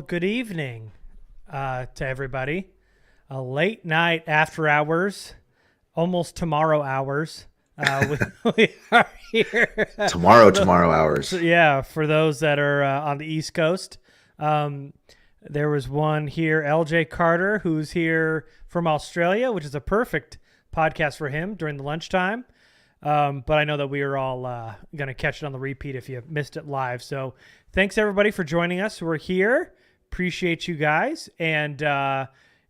good evening to everybody. A late night after hours, almost tomorrow hours. We are here. Tomorrow hours. Yeah, for those that are on the East Coast. There was one here, LJ Carter, who's here from Australia, which is a perfect podcast for him during the lunchtime. But I know that we are all going to catch it on the repeat if you missed it live. So thanks, everybody, for joining us. We're here. Appreciate you guys. And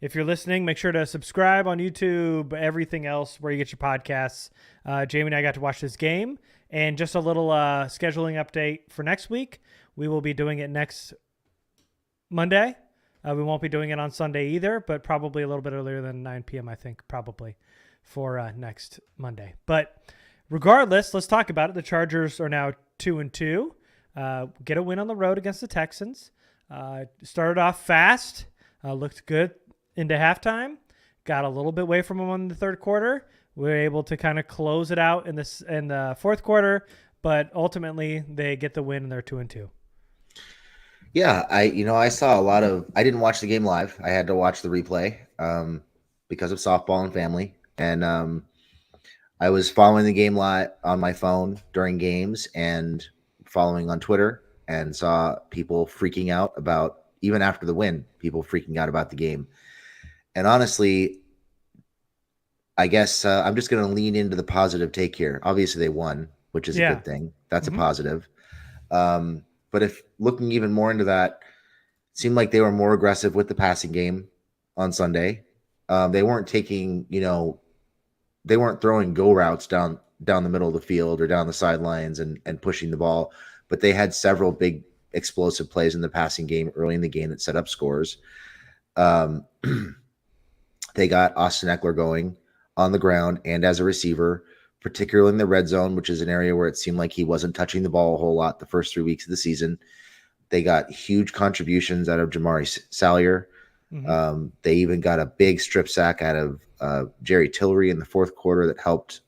if you're listening, make sure to subscribe on YouTube, everything else where you get your podcasts. Jamie and I got to watch this game. And just a little scheduling update for next week. We will be doing it next Monday. We won't be doing it on Sunday either, but probably a little bit earlier than 9 p.m., I think, probably, for next Monday. But regardless, let's talk about it. The Chargers are now 2-2. Get a win on the road against the Texans. Started off fast. Looked good into halftime. Got a little bit away from them in the third quarter. We were able to kind of close it out in the fourth quarter, but ultimately they get the win and they're 2-2. Yeah, I saw a lot of. I didn't watch the game live. I had to watch the replay because of softball and family, and I was following the game live on my phone during games and following on Twitter, and saw people freaking out about, even after the win, people freaking out about the game. And honestly, I guess I'm just going to lean into the positive take here. Obviously, they won, which is a good thing. That's a positive. But if looking even more into that, it seemed like they were more aggressive with the passing game on Sunday. They weren't taking, they weren't throwing go routes down the middle of the field or down the sidelines and pushing the ball, but they had several big explosive plays in the passing game early in the game that set up scores. They got Austin Eckler going on the ground and as a receiver, particularly in the red zone, which is an area where it seemed like he wasn't touching the ball a whole lot the first 3 weeks of the season. They got huge contributions out of Jamari Salyer. Mm-hmm. They even got a big strip sack out of Jerry Tillery in the fourth quarter that helped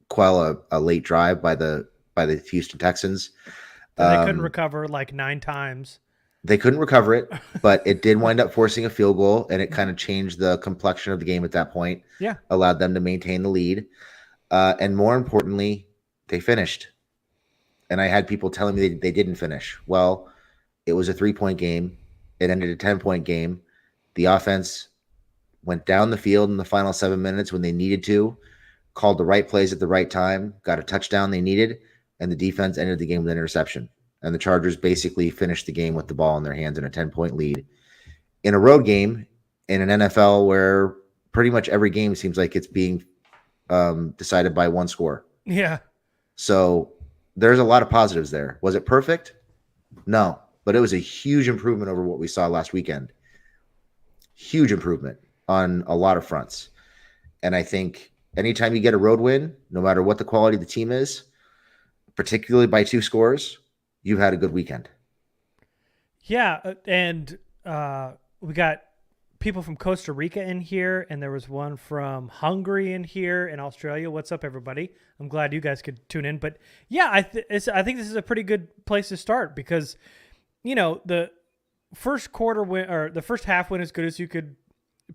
quell a late drive by the Houston Texans. They couldn't recover like 9 times. They couldn't recover it, but it did wind up forcing a field goal, and it kind of changed the complexion of the game at that point. Yeah. Allowed them to maintain the lead. And more importantly, they finished. And I had people telling me they didn't finish. Well, it was a 3-point game. It ended a 10-point game. The offense went down the field in the final 7 minutes when they needed to, called the right plays at the right time, got a touchdown they needed, and the defense ended the game with an interception. And the Chargers basically finished the game with the ball in their hands in a 10-point lead. In a road game, in an NFL where pretty much every game seems like it's being decided by one score. Yeah. So there's a lot of positives there. Was it perfect? No, but it was a huge improvement over what we saw last weekend. Huge improvement on a lot of fronts. And I think anytime you get a road win, no matter what the quality of the team is, particularly by 2 scores, you've had a good weekend. Yeah. And we got people from Costa Rica in here, and there was one from Hungary in here, and Australia. What's up, everybody? I'm glad you guys could tune in. But yeah, I think this is a pretty good place to start because, the first quarter win or the first half went as good as you could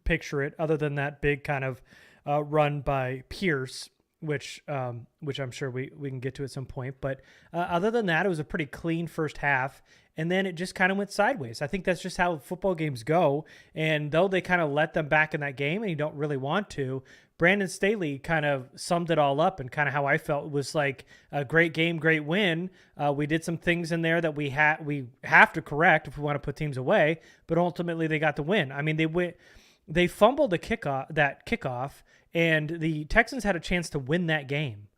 picture it, other than that big kind of run by Pierce, which I'm sure we can get to at some point. But other than that, it was a pretty clean first half. And then it just kind of went sideways. I think that's just how football games go. And though they kind of let them back in that game and you don't really want to, Brandon Staley kind of summed it all up, and kind of how I felt was like a great game, great win. We did some things in there that we have to correct if we want to put teams away, but ultimately they got the win. I mean, they fumbled that kickoff, and the Texans had a chance to win that game,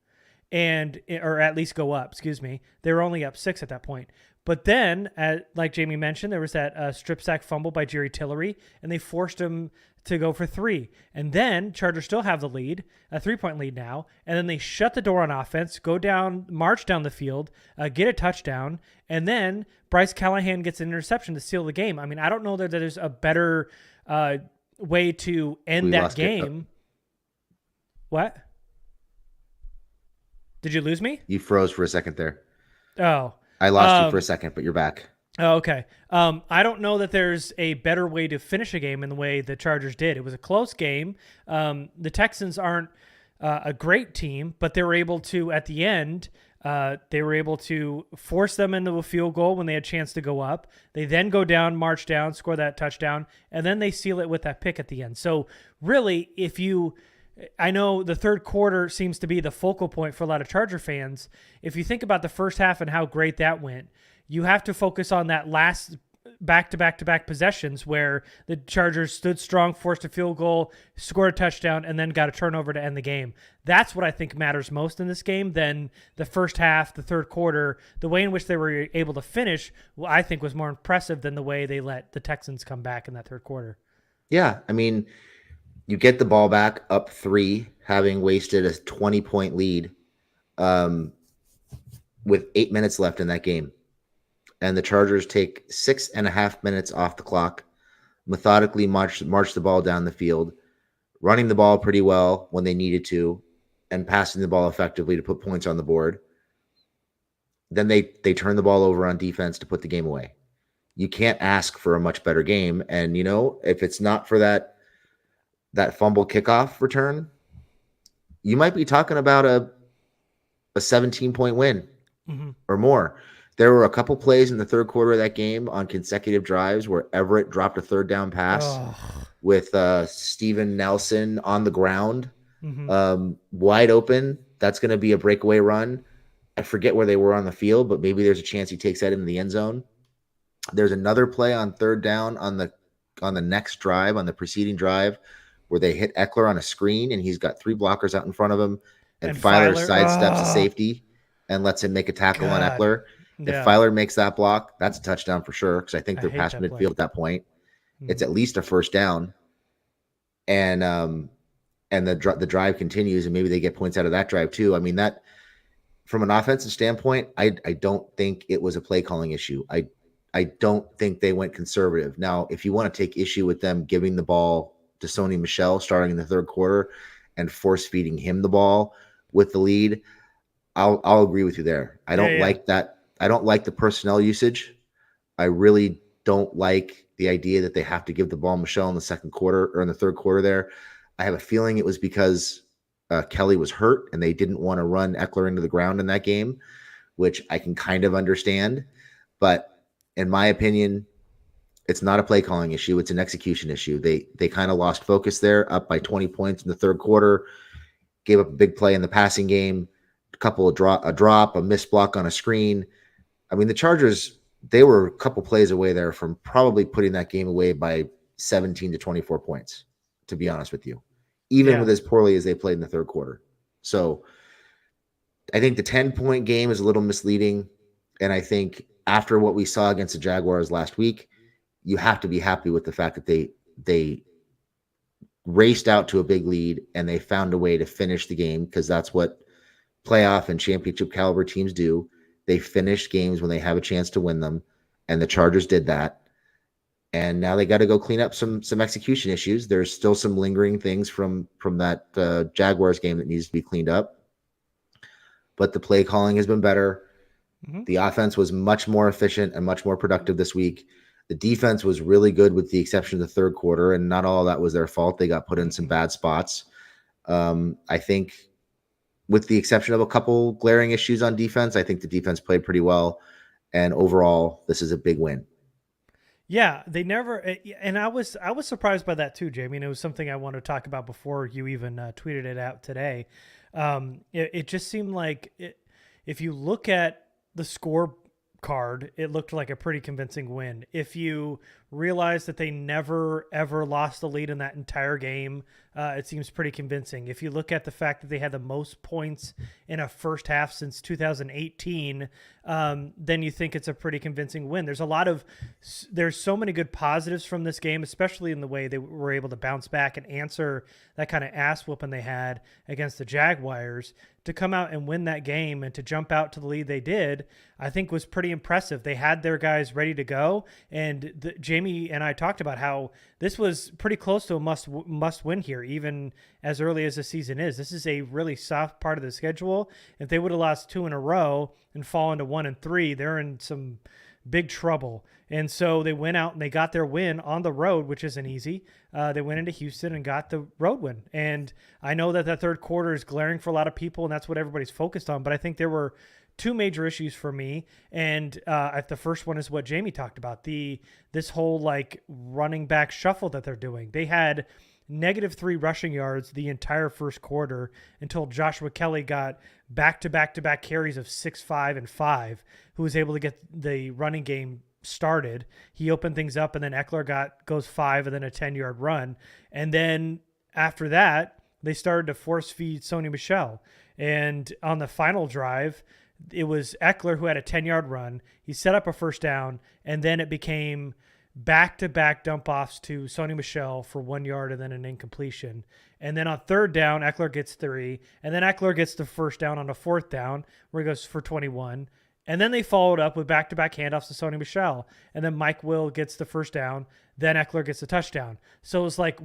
or at least go up. Excuse me. They were only up 6 at that point. But then, like Jamie mentioned, there was that strip sack fumble by Jerry Tillery, and they forced him to go for 3. And then Chargers still have the lead, a 3-point lead now, and then they shut the door on offense, march down the field, get a touchdown, and then Bryce Callahan gets an interception to seal the game. I mean, I don't know that there's a better way to end that game. What? Did you lose me? You froze for a second there. Oh. I lost you for a second, but you're back. Oh, okay. I don't know that there's a better way to finish a game in the way the Chargers did. It was a close game. The Texans aren't a great team, but they were able to, at the end, they were able to force them into a field goal when they had a chance to go up. They then go down, march down, score that touchdown, and then they seal it with that pick at the end. So really, I know the third quarter seems to be the focal point for a lot of Charger fans. If you think about the first half and how great that went, you have to focus on that last back-to-back-to-back possessions where the Chargers stood strong, forced a field goal, scored a touchdown, and then got a turnover to end the game. That's what I think matters most in this game than the first half, the third quarter. The way in which they were able to finish, I think, was more impressive than the way they let the Texans come back in that third quarter. Yeah, I mean, you get the ball back up 3, having wasted a 20-point lead with 8 minutes left in that game. And the Chargers take 6.5 minutes off the clock, methodically march the ball down the field, running the ball pretty well when they needed to, and passing the ball effectively to put points on the board. Then they turn the ball over on defense to put the game away. You can't ask for a much better game. And, if it's not for that fumble kickoff return, you might be talking about a 17-point win or more. There were a couple plays in the third quarter of that game on consecutive drives where Everett dropped a third down pass with Steven Nelson on the ground, wide open. That's going to be a breakaway run. I forget where they were on the field, but maybe there's a chance he takes that into the end zone. There's another play on third down on the next drive, on the preceding drive, where they hit Eckler on a screen, and he's got 3 blockers out in front of him, and Filer sidesteps a safety and lets him make a tackle on Eckler. Yeah. If Filer makes that block, that's a touchdown for sure, because I think they're past midfield at that point. It's at least a first down. And the drive continues, and maybe they get points out of that drive too. I mean, that from an offensive standpoint, I don't think it was a play calling issue. I don't think they went conservative. Now, if you want to take issue with them giving the ball to Sony Michel starting in the third quarter and force feeding him the ball with the lead, I'll agree with you there. I don't like that. I don't like the personnel usage. I really don't like the idea that they have to give the ball Michel in the second quarter or in the third quarter there. I have a feeling it was because Kelly was hurt and they didn't want to run Eckler into the ground in that game, which I can kind of understand. But in my opinion, it's not a play calling issue. It's an execution issue. They kind of lost focus there, up by 20 points in the third quarter, gave up a big play in the passing game, a drop, a missed block on a screen. I mean, the Chargers, they were a couple plays away there from probably putting that game away by 17 to 24 points, to be honest with you, even with as poorly as they played in the third quarter. So I think the 10-point game is a little misleading. And I think after what we saw against the Jaguars last week, you have to be happy with the fact that they raced out to a big lead and they found a way to finish the game, because that's what playoff and championship caliber teams do. They finish games when they have a chance to win them, and the Chargers did that. And now they got to go clean up some execution issues. There's still some lingering things from that Jaguars game that needs to be cleaned up. But the play calling has been better. The offense was much more efficient and much more productive this week. The defense was really good with the exception of the third quarter, and not all of that was their fault. They got put in some bad spots. I think with the exception of a couple glaring issues on defense, I think the defense played pretty well. And overall, this is a big win. Yeah, they never, and I was surprised by that too, Jamie. And it was something I wanted to talk about before you even tweeted it out today. It just seemed like if you look at the scorecard, it looked like a pretty convincing win. If you realize that they never ever lost the lead in that entire game, it seems pretty convincing. If you look at the fact that they had the most points in a first half since 2018, then you think it's a pretty convincing win. There's so many good positives from this game, especially in the way they were able to bounce back and answer that kind of ass whooping they had against the Jaguars. To come out and win that game and to jump out to the lead they did, I think was pretty impressive. They had their guys ready to go, and Jamie and I talked about how this was pretty close to a must win here, even as early as the season is. This is a really soft part of the schedule. If they would have lost 2 in a row and fallen to 1 and 3, they're in some big trouble. And so they went out and they got their win on the road, which isn't easy. They went into Houston and got the road win. And I know that third quarter is glaring for a lot of people, and that's what everybody's focused on. But I think there were two major issues for me. And the first one is what Jamie talked about, this whole like running back shuffle that they're doing. They had -3 rushing yards the entire first quarter until Joshua Kelly got back-to-back-to-back carries of 6, 5, and 5, who was able to get the running game started. He opened things up, and then Eckler goes 5 and then a 10-yard run. And then after that, they started to force feed Sony Michel. And on the final drive, it was Eckler who had a 10-yard run. He set up a first down, and then it became back-to-back dump-offs to Sony Michel for 1 yard and then an incompletion. And then on third down, Eckler gets 3. And then Eckler gets the first down on a fourth down where he goes for 21. And then they followed up with back-to-back handoffs to Sony Michel. And then Mike Will gets the first down. Then Eckler gets the touchdown. So it was like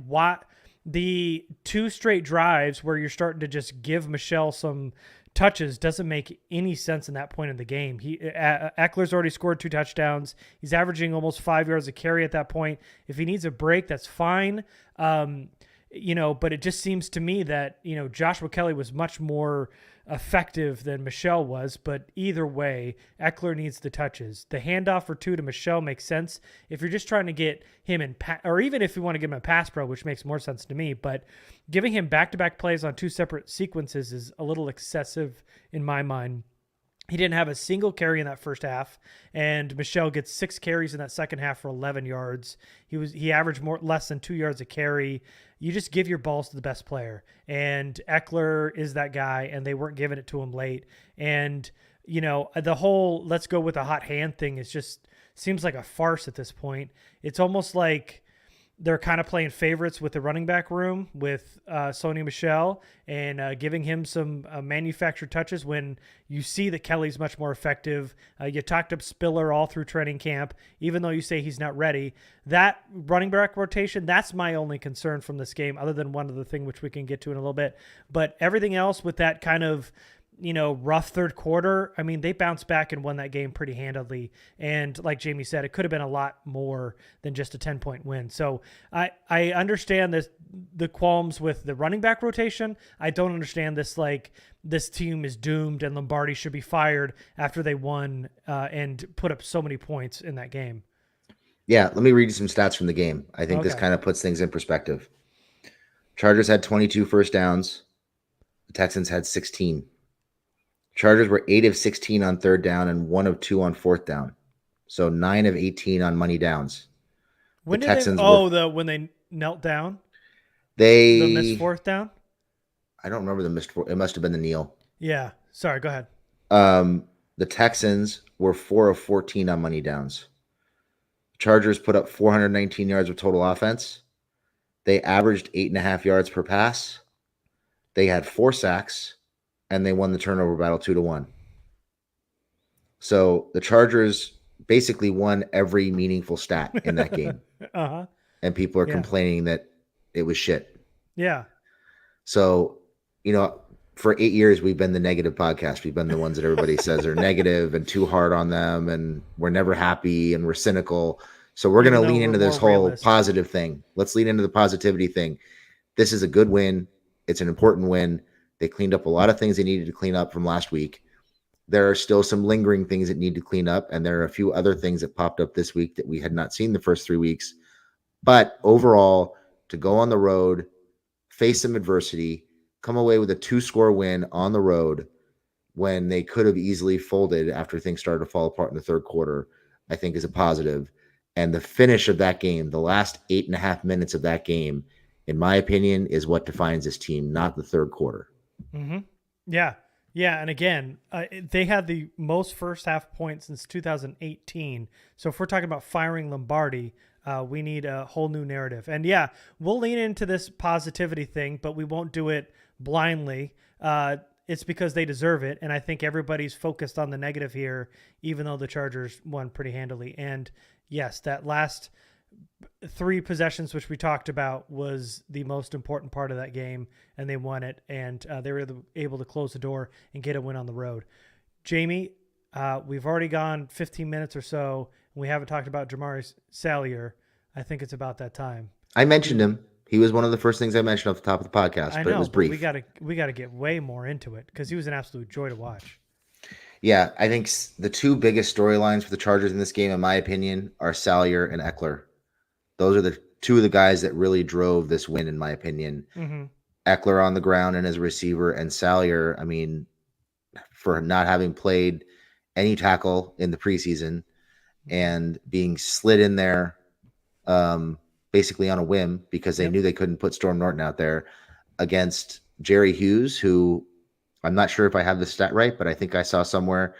the 2 straight drives where you're starting to just give Michel some touches doesn't make any sense in that point in the game. Eckler's already scored 2 touchdowns. He's averaging almost 5 yards a carry at that point. If he needs a break, that's fine. But it just seems to me that, Joshua Kelly was much more effective than Michel was, but either way, Eckler needs the touches. The handoff for 2 to Michel makes sense if you're just trying to get him in, or even if you want to give him a pass pro, which makes more sense to me, but giving him back-to-back plays on 2 separate sequences is a little excessive in my mind. He didn't have a single carry in that first half, and Michel gets 6 carries in that second half for 11 yards. He averaged less than 2 yards a carry. You just give your balls to the best player, and Eckler is that guy, and they weren't giving it to him late. And the whole let's go with a hot hand thing is just seems like a farce at this point. It's almost like they're kind of playing favorites with the running back room with Sony Michel and giving him some manufactured touches when you see that Kelly's much more effective. You talked up Spiller all through training camp, even though you say he's not ready. That running back rotation, that's my only concern from this game, other than one other thing, which we can get to in a little bit. But everything else with that kind of rough third quarter, I mean, they bounced back and won that game pretty handily. And like Jamie said, it could have been a lot more than just a 10-point win. So I understand the qualms with the running back rotation. I don't understand this team is doomed and Lombardi should be fired after they won and put up so many points in that game. Yeah, let me read you some stats from the game. I think this kind of puts things in perspective. Chargers had 22 first downs. The Texans had 16. Chargers were 8 of 16 on third down and 1 of 2 on fourth down. So 9 of 18 on money downs. When when they knelt down? The missed fourth down? I don't remember the missed fourth. It must have been the kneel. Yeah. Sorry, go ahead. The Texans were 4 of 14 on money downs. Chargers put up 419 yards of total offense. They averaged 8.5 yards per pass. They had 4 sacks. And they won the turnover battle 2-1. So the Chargers basically won every meaningful stat in that game. Uh-huh. And people are complaining that it was shit. Yeah. So, for 8 years, we've been the negative podcast. We've been the ones that everybody says are negative and too hard on them. And we're never happy and we're cynical. So we're going to lean into this whole positive thing. Let's lean into the positivity thing. This is a good win. It's an important win. They cleaned up a lot of things they needed to clean up from last week. There are still some lingering things that need to clean up, and there are a few other things that popped up this week that we had not seen the first 3 weeks. But overall, to go on the road, face some adversity, come away with a 2-score win on the road when they could have easily folded after things started to fall apart in the third quarter, I think is a positive. And the finish of that game, the last 8.5 minutes of that game, in my opinion, is what defines this team, not the third quarter. Mm-hmm. Yeah. Yeah. And again, they had the most first half points since 2018. So if we're talking about firing Lombardi, we need a whole new narrative. And yeah, we'll lean into this positivity thing, but we won't do it blindly. It's because they deserve it. And I think everybody's focused on the negative here, even though the Chargers won pretty handily. And yes, that last 3 possessions, which we talked about, was the most important part of that game, and they won it, and they were able to close the door and get a win on the road. Jamie, We've already gone 15 minutes or so, and we haven't talked about Jamari Salyer. I think it's about that time. I mentioned him. He was one of the first things I mentioned off the top of the podcast, I but it know, was but brief. we gotta get way more into it because he was an absolute joy to watch. Yeah, I think the two biggest storylines for the Chargers in this game, in my opinion, are Salyer and Eckler. Those are the two of the guys that really drove this win, in my opinion. Mm-hmm. Eckler on the ground and as a receiver, and Salyer, I mean, for not having played any tackle in the preseason and being slid in there basically on a whim because they knew they couldn't put Storm Norton out there against Jerry Hughes, who I'm not sure if I have the stat right, but I think I saw somewhere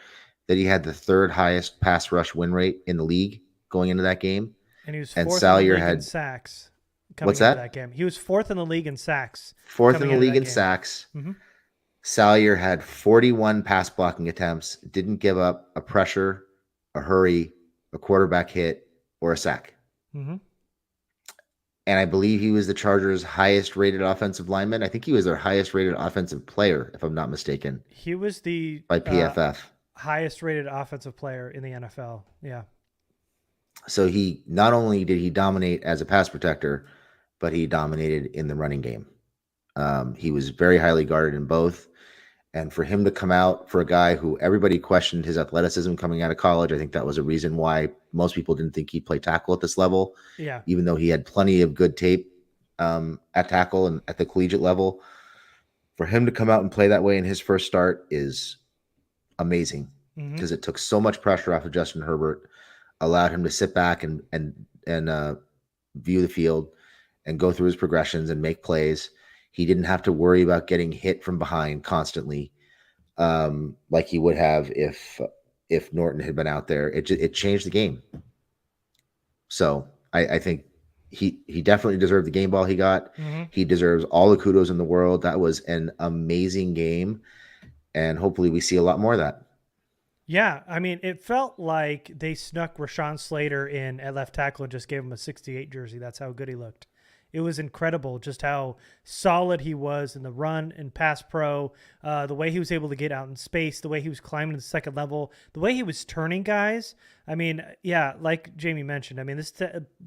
that he had the third highest pass rush win rate in the league going into that game. And he was And fourth in the Salyer league in had sacks coming what's into that? that game. He was fourth in the league in sacks. Fourth in coming the into league that in game. sacks. Mm-hmm. Salyer had 41 pass blocking attempts, didn't give up a pressure, a hurry, a quarterback hit, or a sack. Mm-hmm. And I believe he was the Chargers' highest rated offensive lineman. I think he was their highest rated offensive player, if I'm not mistaken. He was the by PFF. Highest rated offensive player in the NFL. Yeah. So he not only did he dominate as a pass protector, but he dominated in the running game. He was very highly guarded in both. And for him to come out, for a guy who everybody questioned his athleticism coming out of college, I think that was a reason why most people didn't think he'd play tackle at this level. Yeah. Even though he had plenty of good tape at tackle and at the collegiate level. For him to come out and play that way in his first start is amazing because it took so much pressure off of Justin Herbert, allowed him to sit back and view the field and go through his progressions and make plays. He didn't have to worry about getting hit from behind constantly, like he would have if Norton had been out there. It changed the game. So I think he definitely deserved the game ball he got. Mm-hmm. He deserves all the kudos in the world. That was an amazing game, and hopefully we see a lot more of that. Yeah, I mean, it felt like they snuck Rashawn Slater in at left tackle and just gave him a 68 jersey. That's how good he looked. It was incredible just how solid he was in the run and pass pro, the way he was able to get out in space, the way he was climbing to the second level, the way he was turning guys. I mean, yeah, like Jamie mentioned, I mean, this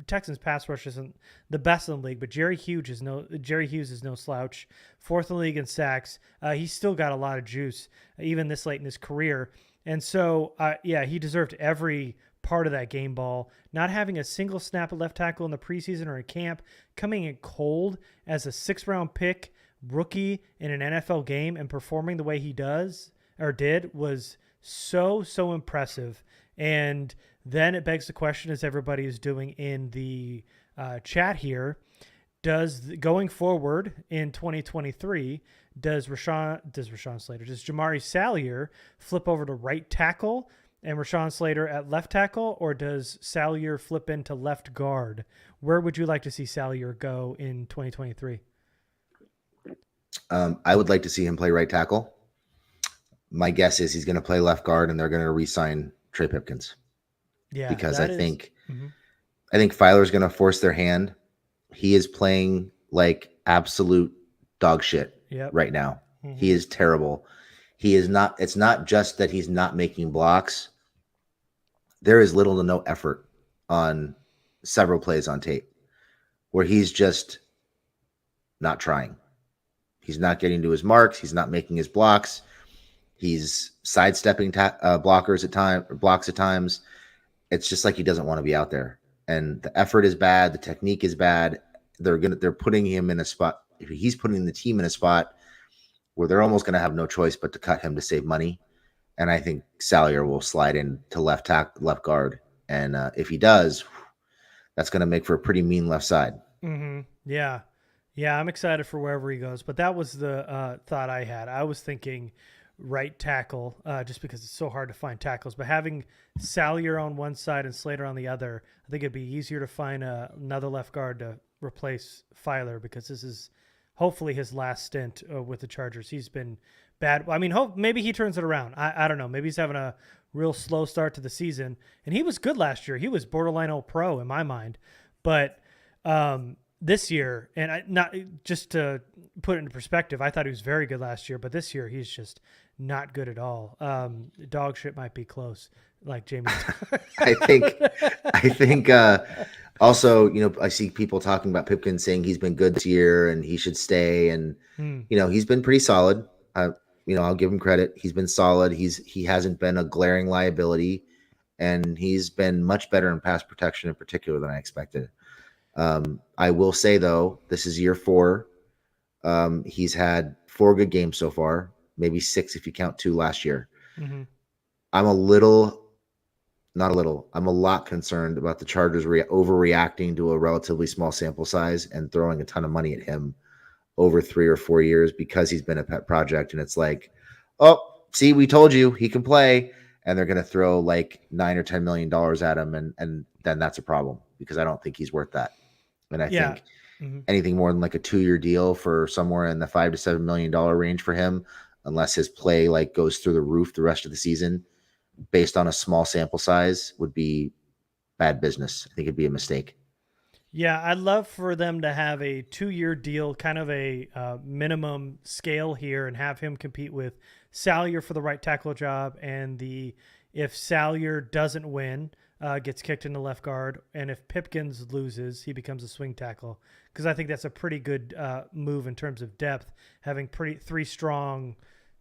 Texans pass rush isn't the best in the league, but Jerry Hughes is no slouch. Fourth in the league in sacks. He's still got a lot of juice, even this late in his career. And so, yeah, he deserved every part of that game ball. Not having a single snap at left tackle in the preseason or in camp, coming in cold as a 6th-round pick rookie in an NFL game and performing the way he did was so impressive. And then it begs the question, as everybody is doing in the chat here, going forward in 2023, does Jamari Salyer flip over to right tackle and Rashawn Slater at left tackle, or does Salyer flip into left guard? Where would you like to see Salyer go in 2023? I would like to see him play right tackle. My guess is he's going to play left guard, and they're going to re-sign Trey Pipkins. Yeah, because I think Filer's going to force their hand. He is playing like absolute dog shit right now. Mm-hmm. He is terrible. He is not. It's not just that he's not making blocks. There is little to no effort on several plays on tape where he's just not trying. He's not getting to his marks. He's not making his blocks. He's sidestepping blocks at times. It's just like he doesn't want to be out there. And the effort is bad. The technique is bad. They're putting him in a spot. He's putting the team in a spot where they're almost going to have no choice but to cut him to save money. And I think Salyer will slide into left guard. And if he does, that's going to make for a pretty mean left side. Mm-hmm. Yeah. Yeah, I'm excited for wherever he goes. But that was the thought I had. I was thinking right tackle just because it's so hard to find tackles. But having Salyer on one side and Slater on the other, I think it'd be easier to find another left guard to replace Filer because this is hopefully his last stint with the Chargers. He's been bad. I mean, maybe he turns it around. I don't know. Maybe he's having a real slow start to the season. And he was good last year. He was borderline all pro in my mind. But this year, and not just to put it into perspective, I thought he was very good last year, but this year he's just not good at all. Dog shit might be close, like Jamie. I think also, I see people talking about Pipkin saying he's been good this year and he should stay. And, he's been pretty solid. I'll give him credit. He's been solid. He hasn't been a glaring liability, and he's been much better in pass protection in particular than I expected. I will say though, this is year 4. He's had 4 good games so far, maybe 6 if you count 2 last year. Mm-hmm. I'm a lot concerned about the Chargers overreacting to a relatively small sample size and throwing a ton of money at him over 3 or 4 years because he's been a pet project. And it's like, oh, see, we told you he can play. And they're going to throw like $9 or $10 million at him. And then that's a problem because I don't think he's worth that. And I think anything more than like a 2-year deal for somewhere in the $5 to $7 million range for him, unless his play like goes through the roof the rest of the season, based on a small sample size, would be bad business. I think it'd be a mistake. Yeah, I'd love for them to have a 2-year deal, kind of a minimum scale here, and have him compete with Salyer for the right tackle job. And if Salyer doesn't win, gets kicked into left guard, and if Pipkins loses, he becomes a swing tackle. Because I think that's a pretty good move in terms of depth, having 3 strong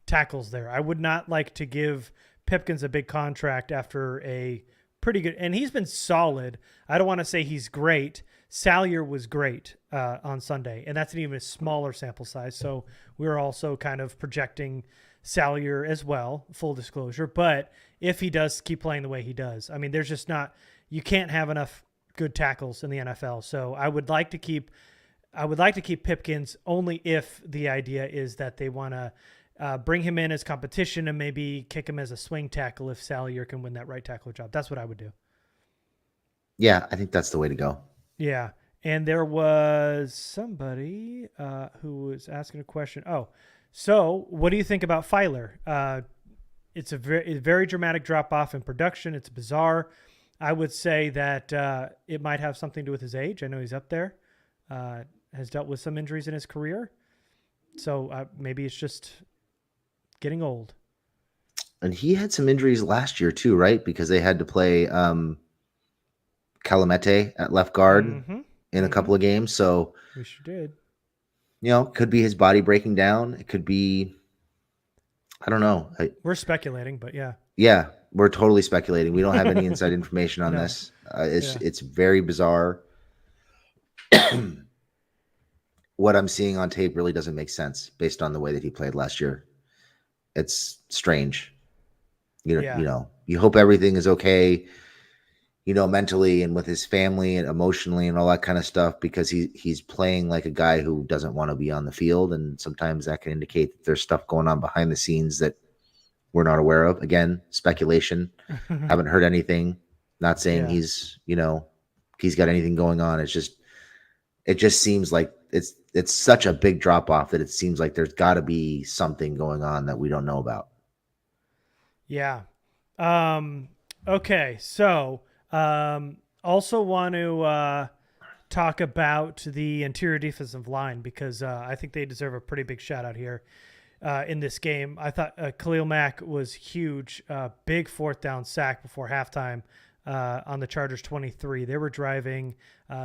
tackles there. I would not like to give Pipkins a big contract after a pretty good, and he's been solid. I don't want to say he's great. Salyer was great on Sunday, and that's an even smaller sample size. So we're also kind of projecting Salyer as well, full disclosure. But if he does keep playing the way he does, I mean, there's just not, you can't have enough good tackles in the NFL. So I would like to keep Pipkins only if the idea is that they want to bring him in as competition and maybe kick him as a swing tackle if Salyer can win that right tackle job. That's what I would do. Yeah, I think that's the way to go. Yeah. And there was somebody who was asking a question. Oh, so what do you think about Filer? It's a very dramatic drop-off in production. It's bizarre. I would say that it might have something to do with his age. I know he's up there, has dealt with some injuries in his career. So maybe it's just getting old. And he had some injuries last year too, right? Because they had to play Calamete at left guard in a couple of games. So we sure did. Could be his body breaking down. It could be, I don't know. We're speculating, but yeah. Yeah, we're totally speculating. We don't have any inside information on this. It's very bizarre. What I'm seeing on tape really doesn't make sense based on the way that he played last year. It's strange. You hope everything is okay, mentally and with his family and emotionally and all that kind of stuff, because he's playing like a guy who doesn't want to be on the field. And sometimes that can indicate that there's stuff going on behind the scenes that we're not aware of. Again, speculation. Haven't heard anything. Not saying he's got anything going on. It just seems like it's such a big drop off that it seems like there's got to be something going on that we don't know about. Yeah. Okay. So, also want to talk about the interior defensive line, because I think they deserve a pretty big shout out here in this game. I thought Khalil Mack was huge. Big 4th down sack before halftime on the Chargers 23. They were driving.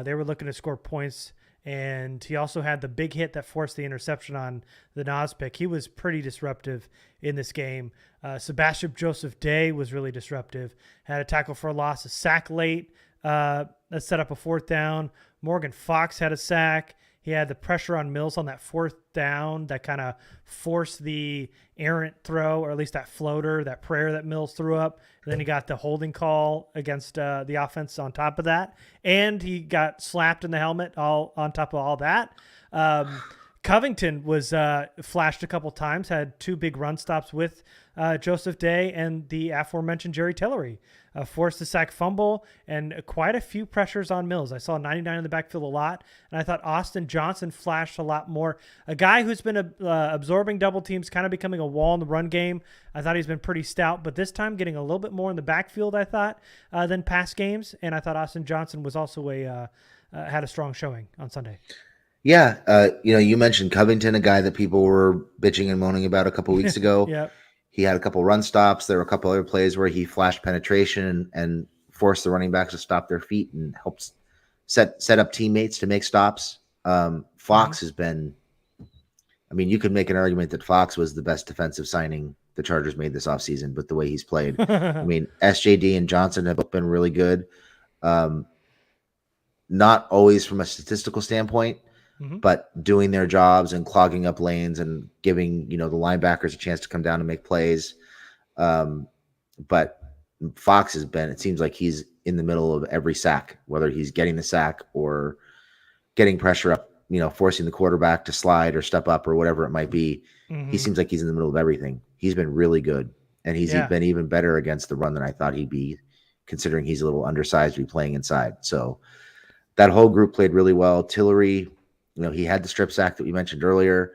They were looking to score points. And he also had the big hit that forced the interception on the Nas pick. He was pretty disruptive in this game. Sebastian Joseph Day was really disruptive. Had a tackle for a loss, a sack late that set up a 4th down. Morgan Fox had a sack. He had the pressure on Mills on that 4th down that kind of forced the errant throw, or at least that floater, that prayer that Mills threw up. And then he got the holding call against the offense on top of that. And he got slapped in the helmet all on top of all that. Covington was flashed a couple times, had 2 big run stops with Joseph Day and the aforementioned Jerry Tillery. Forced the sack fumble and quite a few pressures on Mills. I saw 99 in the backfield a lot, and I thought Austin Johnson flashed a lot more. A guy who's been absorbing double teams, kind of becoming a wall in the run game. I thought he's been pretty stout, but this time getting a little bit more in the backfield, I thought, than past games. And I thought Austin Johnson was also had a strong showing on Sunday. Yeah, you mentioned Covington, a guy that people were bitching and moaning about a couple weeks ago. Yeah. He had a couple run stops. There were a couple other plays where he flashed penetration and forced the running backs to stop their feet and helps set up teammates to make stops. Fox has been. I mean, you could make an argument that Fox was the best defensive signing the Chargers made this offseason, but the way he's played, I mean, SJD and Johnson have both been really good. Not always from a statistical standpoint, but doing their jobs and clogging up lanes and giving, the linebackers a chance to come down and make plays. But Fox has been, it seems like he's in the middle of every sack, whether he's getting the sack or getting pressure up, forcing the quarterback to slide or step up or whatever it might be. He seems like he's in the middle of everything. He's been really good. And he's been even better against the run than I thought he'd be, considering he's a little undersized to be playing inside. So that whole group played really well. Tillery, he had the strip sack that we mentioned earlier.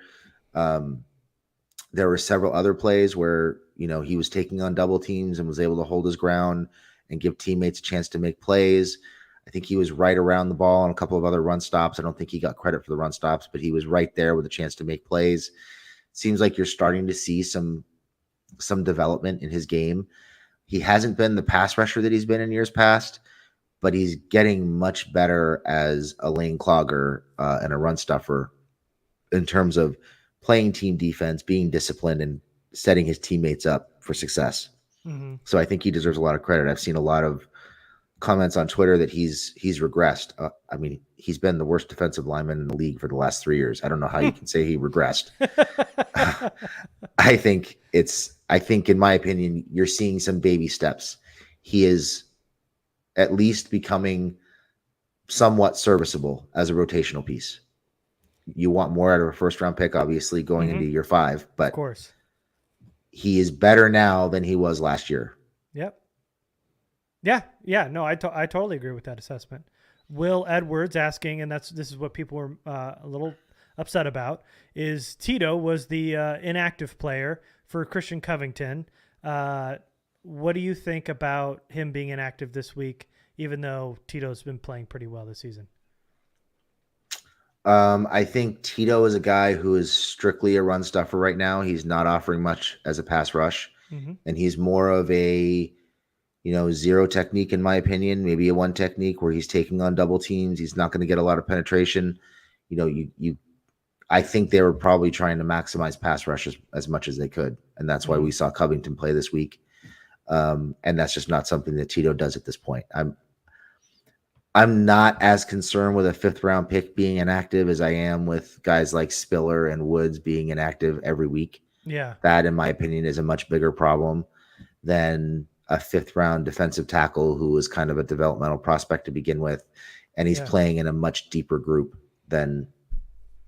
There were several other plays where, he was taking on double teams and was able to hold his ground and give teammates a chance to make plays. I think he was right around the ball on a couple of other run stops. I don't think he got credit for the run stops, but he was right there with a chance to make plays. Seems like you're starting to see some development in his game. He hasn't been the pass rusher that he's been in years past, but he's getting much better as a lane clogger and a run stuffer in terms of playing team defense, being disciplined, and setting his teammates up for success. So I think he deserves a lot of credit. I've seen a lot of comments on Twitter that he's regressed. I mean, he's been the worst defensive lineman in the league for the last 3 years. I don't know how you can say he regressed. I think in my opinion, you're seeing some baby steps. He is at least becoming somewhat serviceable as a rotational piece. You want more out of a first round pick, obviously, going into year 5, but of course, he is better now than he was last year. Yep. Yeah. No, I totally agree with that assessment. Will Edwards asking, and this is what people were a little upset about, is Tito was the inactive player for Christian Covington. What do you think about him being inactive this week, even though Tito's been playing pretty well this season? I think Tito is a guy who is strictly a run stuffer right now. He's not offering much as a pass rush, and he's more of a, zero technique, in my opinion, maybe a one technique where he's taking on double teams. He's not going to get a lot of penetration. I think they were probably trying to maximize pass rushes as much as they could. And that's why we saw Covington play this week. And that's just not something that Tito does at this point. I'm not as concerned with a 5th round pick being inactive as I am with guys like Spiller and Woods being inactive every week. Yeah. That, in my opinion, is a much bigger problem than a 5th round defensive tackle who was kind of a developmental prospect to begin with. And he's playing in a much deeper group than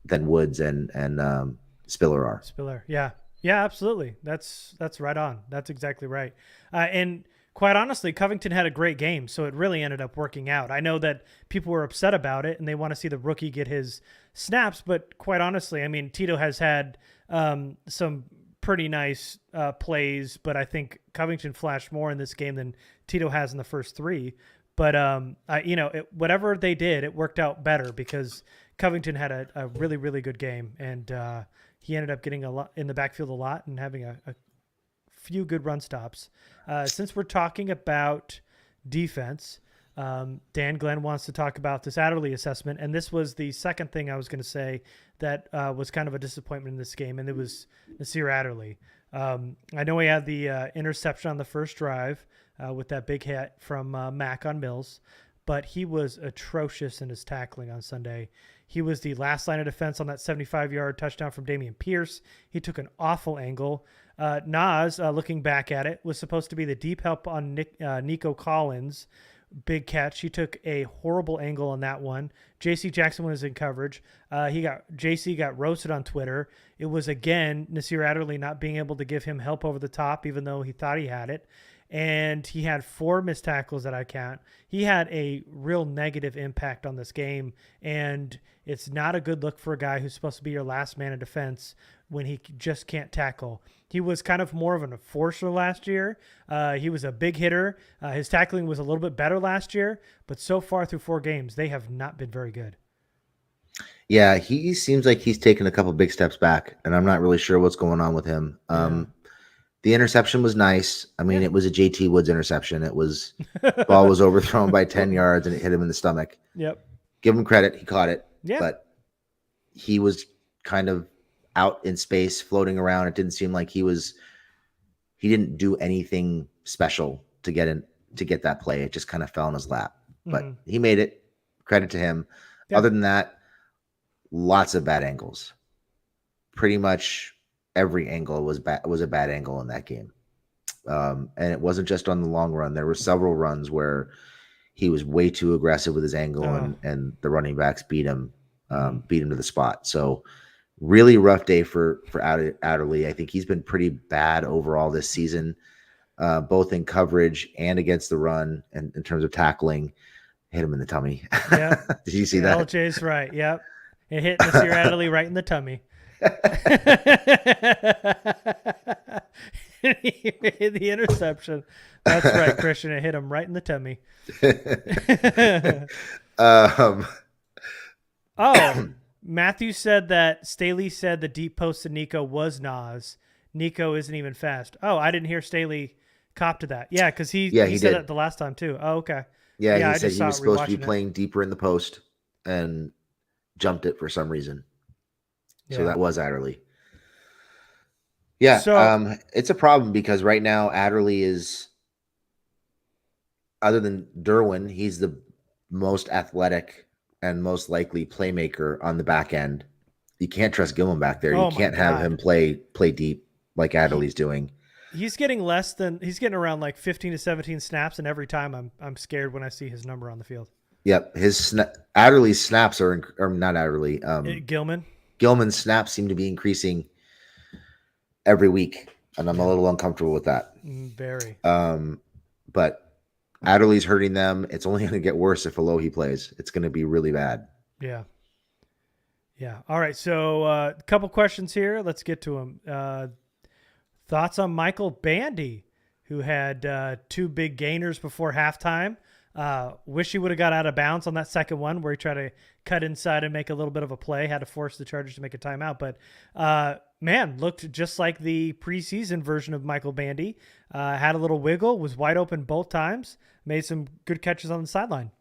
Woods and Spiller are. Spiller. Yeah. Yeah, absolutely. That's right on. That's exactly right. And quite honestly, Covington had a great game, so it really ended up working out. I know that people were upset about it and they want to see the rookie get his snaps, but quite honestly, I mean, Tito has had some pretty nice plays, but I think Covington flashed more in this game than Tito has in the first 3. But whatever they did, it worked out better because Covington had a really, really good game, and he ended up getting a lot in the backfield a lot and having a few good run stops. Since we're talking about defense, Dan Glenn wants to talk about this Adderley assessment, and this was the second thing I was going to say that was kind of a disappointment in this game, and it was Nasir Adderley. I know he had the interception on the first drive with that big hit from Mack on Mills, but he was atrocious in his tackling on Sunday. He was the last line of defense on that 75-yard touchdown from Dameon Pierce. He took an awful angle. Nas, looking back at it, was supposed to be the deep help on Nico Collins. Big catch. He took a horrible angle on that one. J.C. Jackson was in coverage. J.C. got roasted on Twitter. It was, again, Nasir Adderley not being able to give him help over the top, even though he thought he had it. and he had 4 missed tackles that I count. He had a real negative impact on this game, and it's not a good look for a guy who's supposed to be your last man in defense when he just can't tackle. He was kind of more of an enforcer last year. He was a big hitter. His tackling was a little bit better last year, but so far through 4 games, they have not been very good. Yeah, he seems like he's taken a couple big steps back, and I'm not really sure what's going on with him. The interception was nice. I mean, it was a JT Woods interception. It was ball was overthrown by 10 yards and it hit him in the stomach. Yep. Give him credit. He caught it. Yeah. But he was kind of out in space, floating around. It didn't seem like he didn't do anything special to get that play. It just kind of fell in his lap. But he made it. Credit to him. Yep. Other than that, lots of bad angles. Pretty much every angle was a bad angle in that game. And it wasn't just on the long run. There were several runs where he was way too aggressive with his angle and the running backs beat him to the spot. So really rough day for Adderley. I think he's been pretty bad overall this season, both in coverage and against the run and in terms of tackling. Hit him in the tummy. Yeah. Did you see that? LJ's right. Yep. It hit Mr. Adderley right in the tummy. He made the interception. That's right, Christian. It hit him right in the tummy. Matthew said that Staley said the deep post to Nico was Nas. Nico isn't even fast. Oh, I didn't hear Staley cop to that. Yeah, because he said that the last time too. Oh, okay. Yeah, he said he was supposed to be playing deeper in the post and jumped it for some reason. Yeah. So that was Adderley. Yeah, so, it's a problem because right now Adderley is, other than Derwin, he's the most athletic and most likely playmaker on the back end. You can't trust Gilman back there. You can't have him play deep like Adderley's doing. He's getting around like 15 to 17 snaps, and every time I'm scared when I see his number on the field. Yep, Adderley's snaps are not Adderley. Gilman's snaps seem to be increasing every week, and I'm a little uncomfortable with that. Very. But Adderley's hurting them. It's only going to get worse if Alohi plays. It's going to be really bad. Yeah. Yeah. All right. So a couple questions here. Let's get to them. Thoughts on Michael Bandy, who had 2 big gainers before halftime. Wish he would have got out of bounds on that second one where he tried to cut inside and make a little bit of a play, had to force the Chargers to make a timeout. But, man, looked just like the preseason version of Michael Bandy. Had a little wiggle, was wide open both times, made some good catches on the sideline.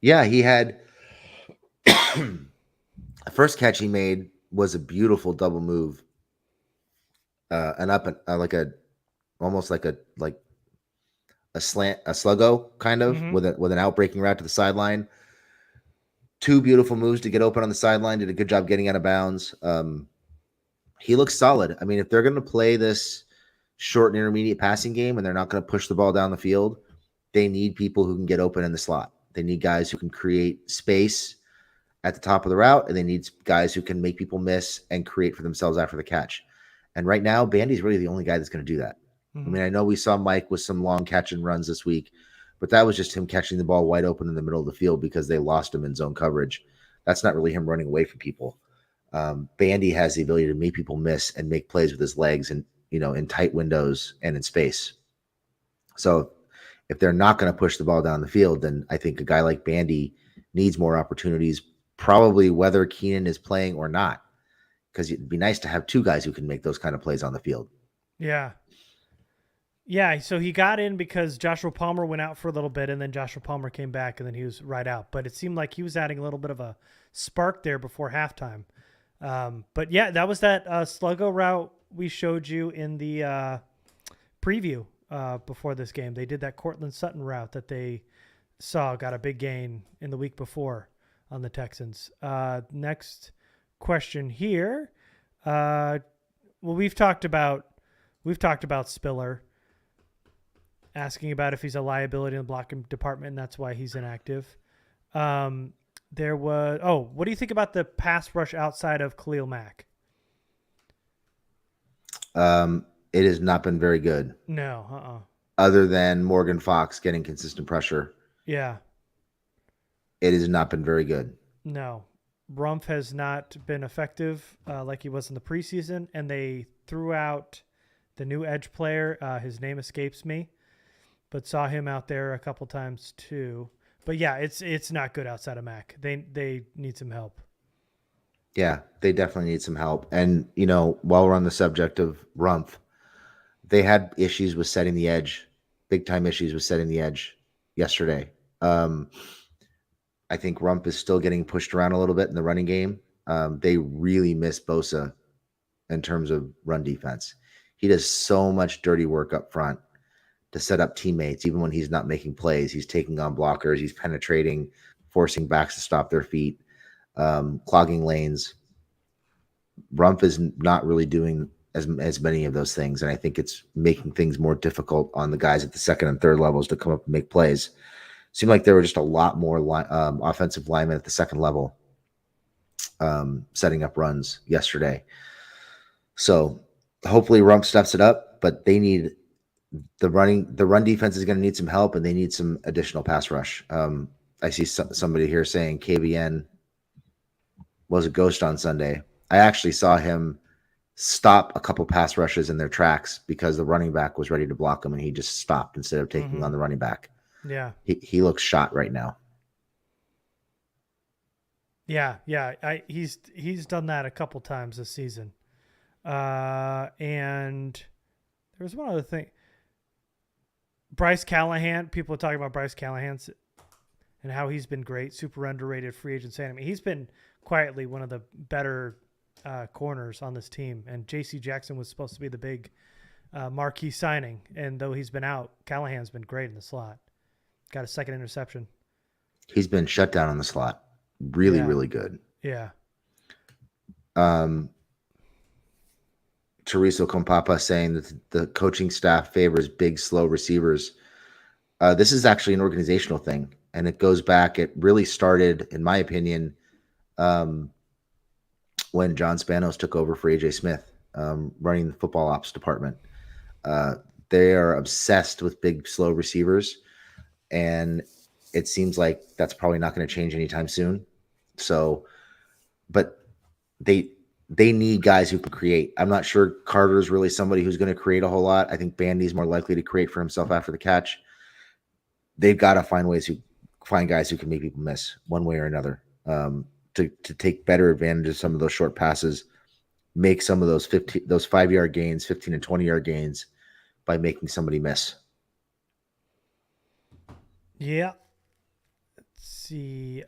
Yeah, he had the first catch he made was a beautiful double move. And up almost like a sluggo kind of with an outbreaking route to the sideline. 2 beautiful moves to get open on the sideline. Did a good job getting out of bounds. He looks solid. I mean, if they're going to play this short and intermediate passing game and they're not going to push the ball down the field, they need people who can get open in the slot. They need guys who can create space at the top of the route, and they need guys who can make people miss and create for themselves after the catch. And right now, Bandy's really the only guy that's going to do that. I mean, I know we saw Mike with some long catch and runs this week, but that was just him catching the ball wide open in the middle of the field because they lost him in zone coverage. That's not really him running away from people. Bandy has the ability to make people miss and make plays with his legs and, in tight windows and in space. So if they're not going to push the ball down the field, then I think a guy like Bandy needs more opportunities, probably whether Keenan is playing or not, because it'd be nice to have 2 guys who can make those kind of plays on the field. Yeah. Yeah, so he got in because Joshua Palmer went out for a little bit, and then Joshua Palmer came back, and then he was right out. But it seemed like he was adding a little bit of a spark there before halftime. But, yeah, that was that sluggo route we showed you in the preview before this game. They did that Cortland Sutton route that they saw got a big gain in the week before on the Texans. Next question here. Well, we've talked about Spiller, asking about if he's a liability in the blocking department, and that's why he's inactive. What do you think about the pass rush outside of Khalil Mack? It has not been very good. No, other than Morgan Fox getting consistent pressure, Yeah. it has not been very good. No. Rumpf has not been effective like he was in the preseason, and they threw out the new edge player. His name escapes me, but saw him out there a couple times too. But yeah, it's not good outside of Mac. They need some help. Yeah, they definitely need some help. And, while we're on the subject of Rumpf, they had issues with setting the edge, big time issues with setting the edge yesterday. I think Rumpf is still getting pushed around a little bit in the running game. They really miss Bosa in terms of run defense. He does so much dirty work up front to set up teammates, even when he's not making plays. He's taking on blockers, he's penetrating, forcing backs to stop their feet, clogging lanes. Rumpf is not really doing as many of those things, and I think it's making things more difficult on the guys at the second and third levels to come up and make plays. Seemed like there were just a lot more offensive linemen at the second level setting up runs yesterday. So hopefully Rumpf steps it up, but they need the run defense is going to need some help, and they need some additional pass rush. I see somebody here saying KBN was a ghost on Sunday. I actually saw him stop a couple pass rushes in their tracks because the running back was ready to block him, and he just stopped instead of taking on the running back. Yeah. He looks shot right now. Yeah. He's done that a couple times this season. And there was one other thing. Bryce Callahan, people are talking about Bryce Callahan and how he's been great, super underrated free agent signing. I mean, he's been quietly one of the better corners on this team. And J.C. Jackson was supposed to be the big marquee signing. And though he's been out, Callahan's been great in the slot. Got a second interception. He's been shut down in the slot. Really, really good. Yeah. Teresa Compapa saying that the coaching staff favors big, slow receivers. This is actually an organizational thing, and it goes back. It really started, in my opinion, when John Spanos took over for AJ Smith, running the football ops department. They are obsessed with big, slow receivers, and it seems like that's probably not going to change anytime soon. So, but they need guys who can create. I'm not sure Carter's really somebody who's going to create a whole lot. I think Bandy's more likely to create for himself after the catch. They've got to find guys who can make people miss one way or another, to take better advantage of some of those short passes, make some of those 5-yard gains, 15 and 20-yard gains by making somebody miss. Yeah. Let's see.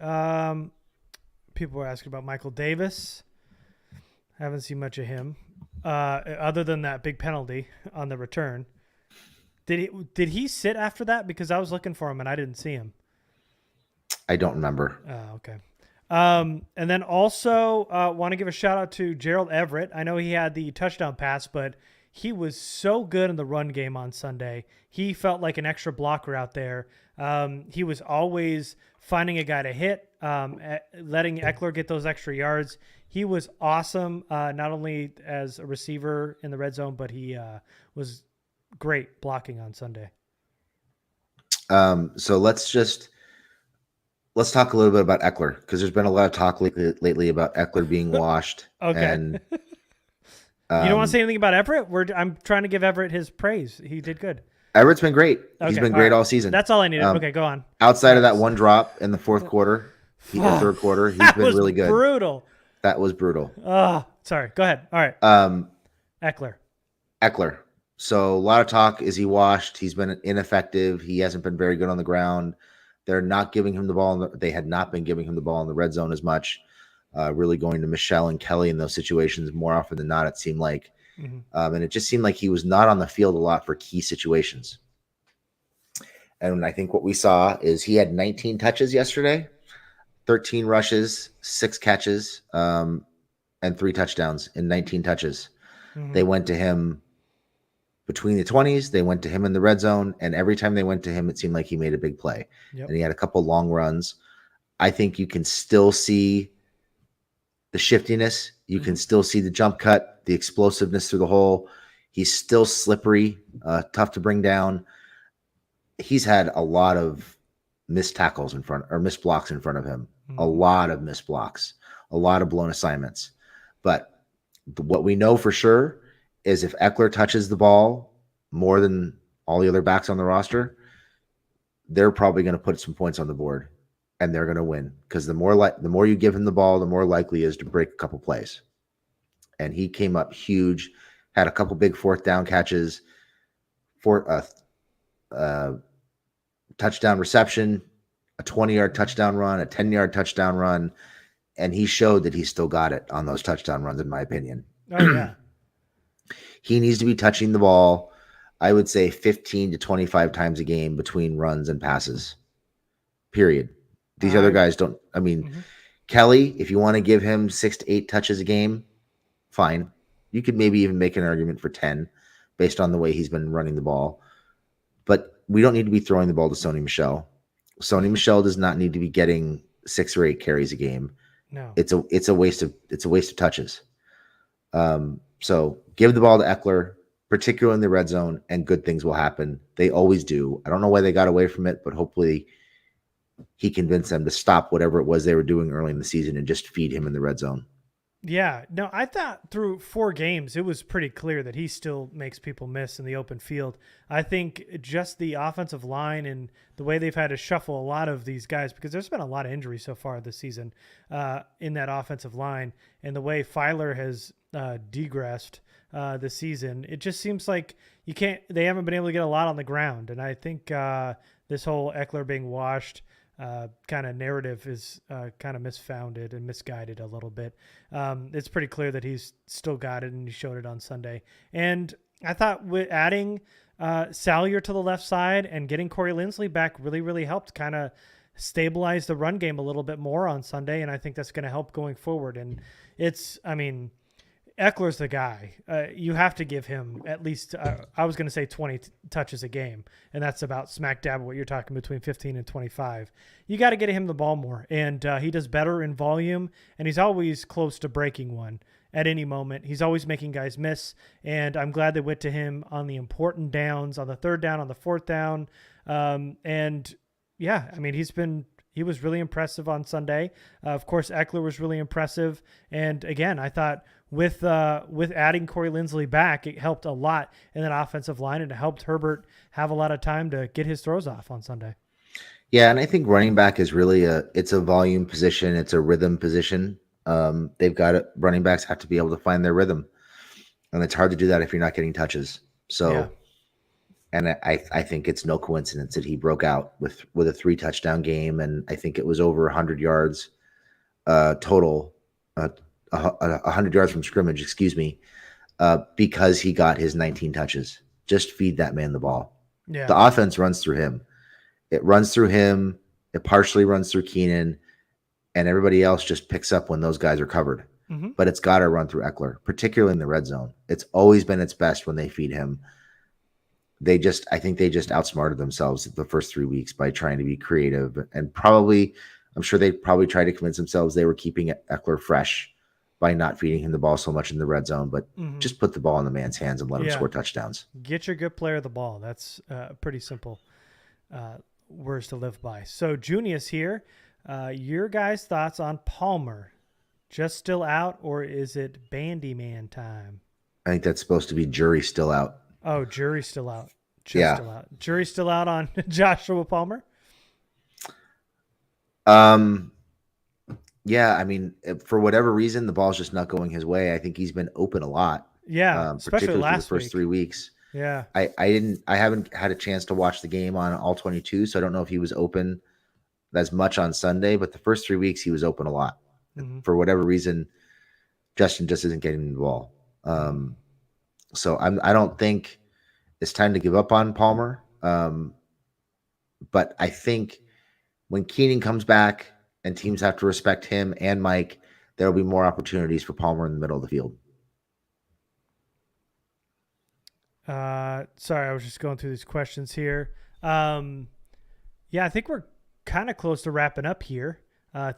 People were asking about Michael Davis. Haven't seen much of him, other than that big penalty on the return. Did he sit after that? Because I was looking for him and I didn't see him. I don't remember. Okay. And then also want to give a shout out to Gerald Everett. I know he had the touchdown pass, but he was so good in the run game on Sunday. He felt like an extra blocker out there. He was always finding a guy to hit, letting Eckler get those extra yards. He was awesome, not only as a receiver in the red zone, but he was great blocking on Sunday. So let's talk a little bit about Eckler, because there's been a lot of talk lately about Eckler being washed. Okay. And you don't want to say anything about Everett? I'm trying to give Everett his praise. He did good. Everett's been great. Okay, He's been great all season. That's all I needed. Okay, go on. Outside of that one drop in the fourth quarter, the third quarter, he's been really good. Brutal. That was brutal. Oh, sorry. Go ahead. All right. Eckler. So a lot of talk. Is he washed? He's been ineffective. He hasn't been very good on the ground. They're not giving him the ball. They had not been giving him the ball in the red zone as much. Really going to Michelle and Kelly in those situations more often than not, it seemed like. Mm-hmm. And it just seemed like he was not on the field a lot for key situations. And I think what we saw is he had 19 touches yesterday, 13 rushes, 6 catches, and 3 touchdowns in 19 touches. Mm-hmm. They went to him between the 20s. They went to him in the red zone. And every time they went to him, it seemed like he made a big play. Yep. And he had a couple long runs. I think you can still see the shiftiness. You can still see the jump cut, the explosiveness through the hole. He's still slippery, tough to bring down. he's had a lot of missed tackles in front or missed blocks in front of him. A Mhm. lot of missed blocks, a lot of blown assignments. But what we know for sure is if Eckler touches the ball more than all the other backs on the roster, they're probably going to put some points on the board and they're going to win because the more you give him the ball, the more likely he is to break a couple plays. And he came up huge, had a couple big fourth down catches, for touchdown reception, a 20-yard touchdown run, a 10-yard touchdown run, and he showed that he still got it on those touchdown runs, in my opinion. Oh yeah. He needs to be touching the ball, I would say 15 to 25 times a game between runs and passes, period. These other guys don't. I mean, Mhm. Kelly, if you want to give him 6 to 8 touches a game, fine. You could maybe even make an argument for 10 based on the way he's been running the ball. But we don't need to be throwing the ball to Sony Michel. Sony Michel does not need to be getting 6 or 8 carries a game. No. It's a waste of touches. So give the ball to Eckler, particularly in the red zone, and good things will happen. They always do. I don't know why they got away from it, but hopefully he convinced them to stop whatever it was they were doing early in the season and just feed him in the red zone. Yeah, no, I thought through 4 games, it was pretty clear that he still makes people miss in the open field. I think just the offensive line and the way they've had to shuffle a lot of these guys, because there's been a lot of injuries so far this season in that offensive line, and the way Filer has degressed this season, it just seems like they haven't been able to get a lot on the ground. And I think this whole Eckler being washed kind of narrative is kind of misfounded and misguided a little bit. It's pretty clear that he's still got it, and he showed it on Sunday. And I thought with adding Salyer to the left side and getting Corey Linsley back really, really helped kind of stabilize the run game a little bit more on Sunday. And I think that's going to help going forward. And Eckler's the guy. You have to give him at least, I was going to say 20 touches a game, and that's about smack dab what you're talking between 15 and 25. You got to get him the ball more, and he does better in volume, and he's always close to breaking one at any moment. He's always making guys miss, and I'm glad they went to him on the important downs, on the 3rd down, on the 4th down. And yeah, I mean, he was really impressive on Sunday. Of course, Eckler was really impressive. And again, I thought with adding Corey Linsley back, it helped a lot in that offensive line, and it helped Herbert have a lot of time to get his throws off on Sunday. Yeah, and I think running back is really it's a volume position. It's a rhythm position. They've got it. Running backs have to be able to find their rhythm, and it's hard to do that if you're not getting touches. So, Yeah. and I think it's no coincidence that he broke out with a 3 touchdown game, and I think it was over 100 yards total, 100 yards from scrimmage, excuse me, because he got his 19 touches. Just feed that man the ball. Yeah. The offense runs through him. It runs through him. It partially runs through Keenan, and everybody else just picks up when those guys are covered. Mm-hmm. But it's got to run through Eckler, particularly in the red zone. It's always been its best when they feed him. I think they just outsmarted themselves the first 3 weeks by trying to be creative, and I'm sure they probably tried to convince themselves they were keeping Eckler fresh by not feeding him the ball so much in the red zone, but just put the ball in the man's hands and let him score touchdowns. Get your good player the ball. That's pretty simple words to live by. So Junius here, your guys' thoughts on Palmer? Just still out, or is it Bandy Man time? I think that's supposed to be jury still out. Oh, jury's still out. Still out. Jury's still out on Joshua Palmer? Yeah, I mean, for whatever reason, the ball's just not going his way. I think he's been open a lot. Yeah, especially particularly last for the first 3 weeks. Yeah. I haven't had a chance to watch the game on all 22, so I don't know if he was open as much on Sunday, but the first 3 weeks he was open a lot. Mm-hmm. For whatever reason, Justin just isn't getting the ball. So I don't think it's time to give up on Palmer. But I think when Keenan comes back and teams have to respect him and Mike, there will be more opportunities for Palmer in the middle of the field. Sorry, I was just going through these questions here. Yeah, I think we're kind of close to wrapping up here.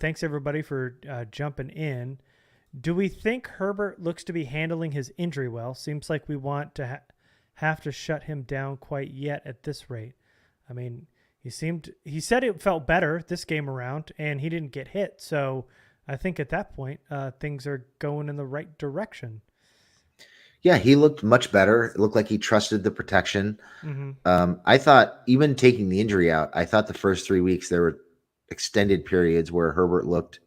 Thanks everybody for jumping in. Do we think Herbert looks to be handling his injury well? Seems like we want to have to shut him down quite yet at this rate. I mean, he said it felt better this game around, and he didn't get hit. So I think at that point, things are going in the right direction. Yeah, he looked much better. It looked like he trusted the protection. Mm-hmm. I thought, even taking the injury out, I thought the first 3 weeks there were extended periods where Herbert looked,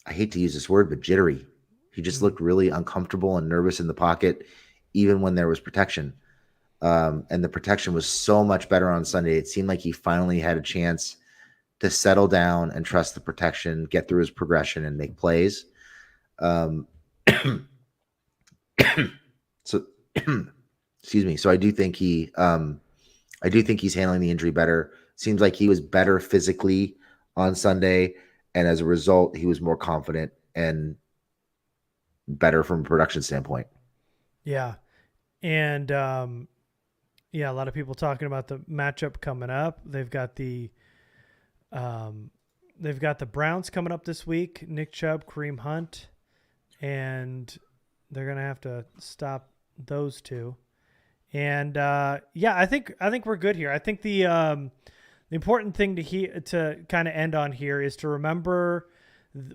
I hate to use this word, but jittery. He just looked really uncomfortable and nervous in the pocket, even when there was protection. And the protection was so much better on Sunday. It seemed like he finally had a chance to settle down and trust the protection, get through his progression, and make plays. So, excuse me. So I do think he's handling the injury better. Seems like he was better physically on Sunday, and as a result, he was more confident and better from a production standpoint. Yeah. And, yeah, a lot of people talking about the matchup coming up. They've got the Browns coming up this week. Nick Chubb, Kareem Hunt, and they're gonna have to stop those two. And yeah, I think we're good here. I think the important thing to kind of end on here is to remember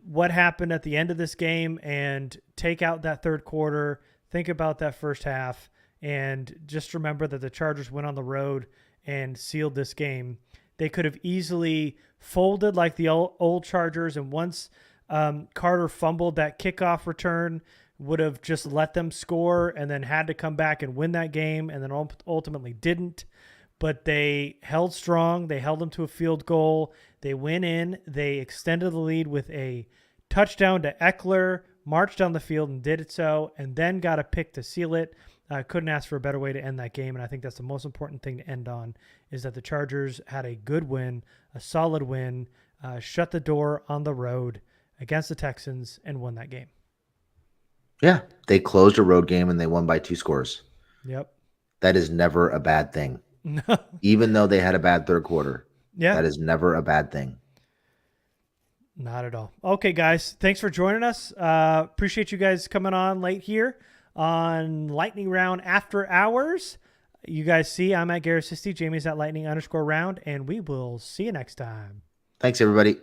what happened at the end of this game and take out that third quarter. Think about that first half. And just remember that the Chargers went on the road and sealed this game. They could have easily folded like the old Chargers, and once Carter fumbled that kickoff return, would have just let them score and then had to come back and win that game, and then ultimately didn't. But they held strong. They held them to a field goal. They went in. They extended the lead with a touchdown to Eckler, marched down the field and did it so, and then got a pick to seal it. Couldn't ask for a better way to end that game, and I think that's the most important thing to end on, is that the Chargers had a good win, a solid win, shut the door on the road against the Texans, and won that game. Yeah, they closed a road game and they won by 2 scores. Yep. That is never a bad thing. No. Even though they had a bad third quarter. Yeah. That is never a bad thing. Not at all. Okay, guys, thanks for joining us. Appreciate you guys coming on late here on Lightning Round After Hours. You guys see, I'm at Garrett Jamie's at Lightning_round, and we will see you next time. Thanks, everybody.